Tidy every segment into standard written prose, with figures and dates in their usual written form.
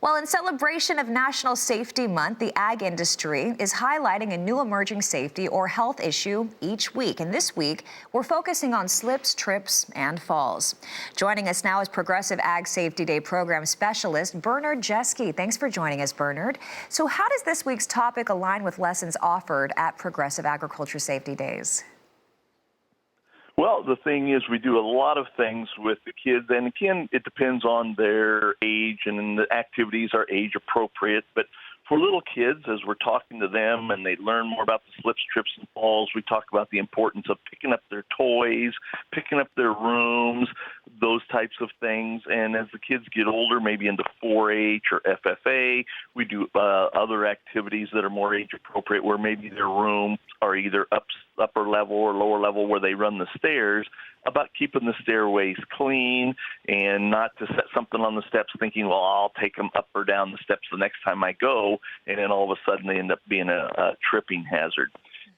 Well, in celebration of National Safety Month, the ag industry is highlighting a new emerging safety or health issue each week. And this week, we're focusing on slips, trips, and falls. Joining us now is Progressive Ag Safety Day Program Specialist Bernard Geschke. Thanks for joining us, Bernard. So how does this week's topic align with lessons offered at Progressive Agriculture Safety Days? Well, the thing is, we do a lot of things with the kids, and again, it depends on their age, and the activities are age appropriate. But for little kids, as we're talking to them and they learn more about the slips, trips, and falls, we talk about the importance of picking up their toys, picking up their rooms, those types of things. And as the kids get older, maybe into 4-H or FFA, we do other activities that are more age appropriate, where maybe their rooms are either upper level or lower level, where they run the stairs, about keeping the stairways clean and not to set something on the steps thinking, well, I'll take them up or down the steps the next time I go, and then all of a sudden they end up being a tripping hazard.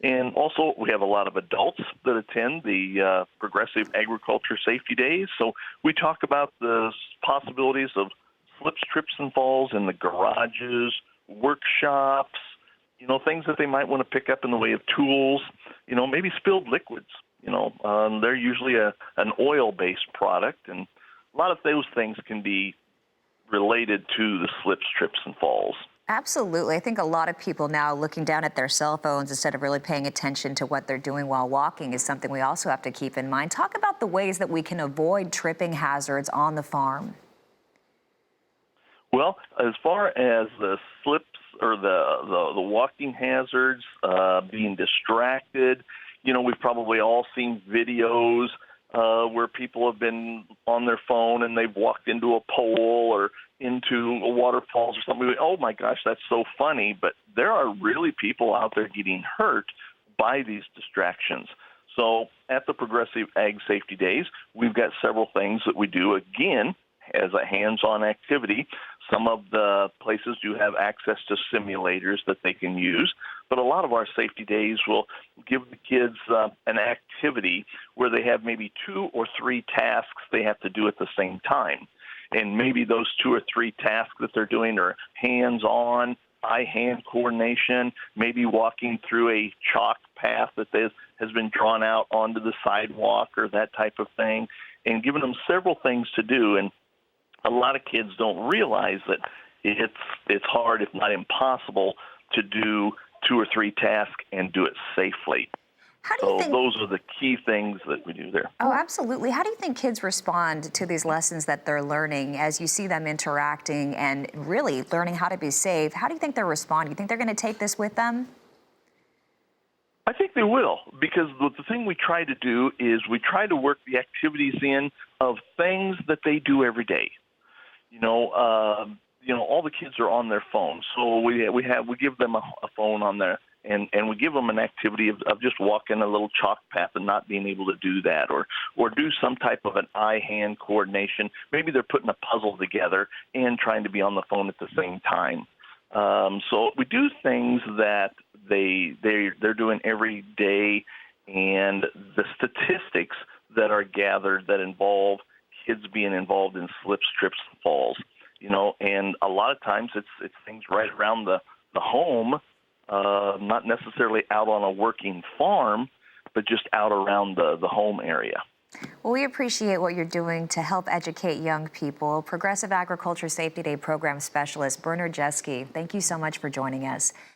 And also, we have a lot of adults that attend the Progressive Agriculture Safety Days, so we talk about the possibilities of slips, trips, and falls in the garages, workshops, things that they might want to pick up in the way of tools, maybe spilled liquids. They're usually an oil-based product, and a lot of those things can be related to the slips, trips, and falls. Absolutely. I think a lot of people now looking down at their cell phones instead of really paying attention to what they're doing while walking is something we also have to keep in mind. Talk about the ways that we can avoid tripping hazards on the farm. Well, as far as the slips or the walking hazards, being distracted, we've probably all seen videos where people have been on their phone and they've walked into a pole or into a waterfalls or something. Oh my gosh, that's so funny. But there are really people out there getting hurt by these distractions. So at the Progressive Ag Safety Days, we've got several things that we do, again, as a hands-on activity. Some of the places do have access to simulators that they can use, but a lot of our safety days will give the kids an activity where they have maybe 2 or 3 tasks they have to do at the same time. And maybe those 2 or 3 tasks that they're doing are hands-on, eye-hand coordination, maybe walking through a chalk path that has been drawn out onto the sidewalk or that type of thing, and giving them several things to do. And a lot of kids don't realize that it's hard, if not impossible, to do 2 or 3 tasks and do it safely. How do you think those are the key things that we do there. Oh, absolutely. How do you think kids respond to these lessons that they're learning as you see them interacting and really learning how to be safe? How do you think they're responding? Do you think they're going to take this with them? I think they will, because the thing we try to do is we try to work the activities in of things that they do every day. All the kids are on their phones, so we give them a phone on there, and we give them an activity of just walking a little chalk path and not being able to do that, or do some type of an eye-hand coordination. Maybe they're putting a puzzle together and trying to be on the phone at the same time. So we do things that they're doing every day, and the statistics that are gathered that involve kids being involved in slips, trips, and falls, and a lot of times it's things right around the home, not necessarily out on a working farm, but just out around the home area. Well, we appreciate what you're doing to help educate young people. Progressive Agriculture Safety Day Program Specialist Bernard Geschke, thank you so much for joining us.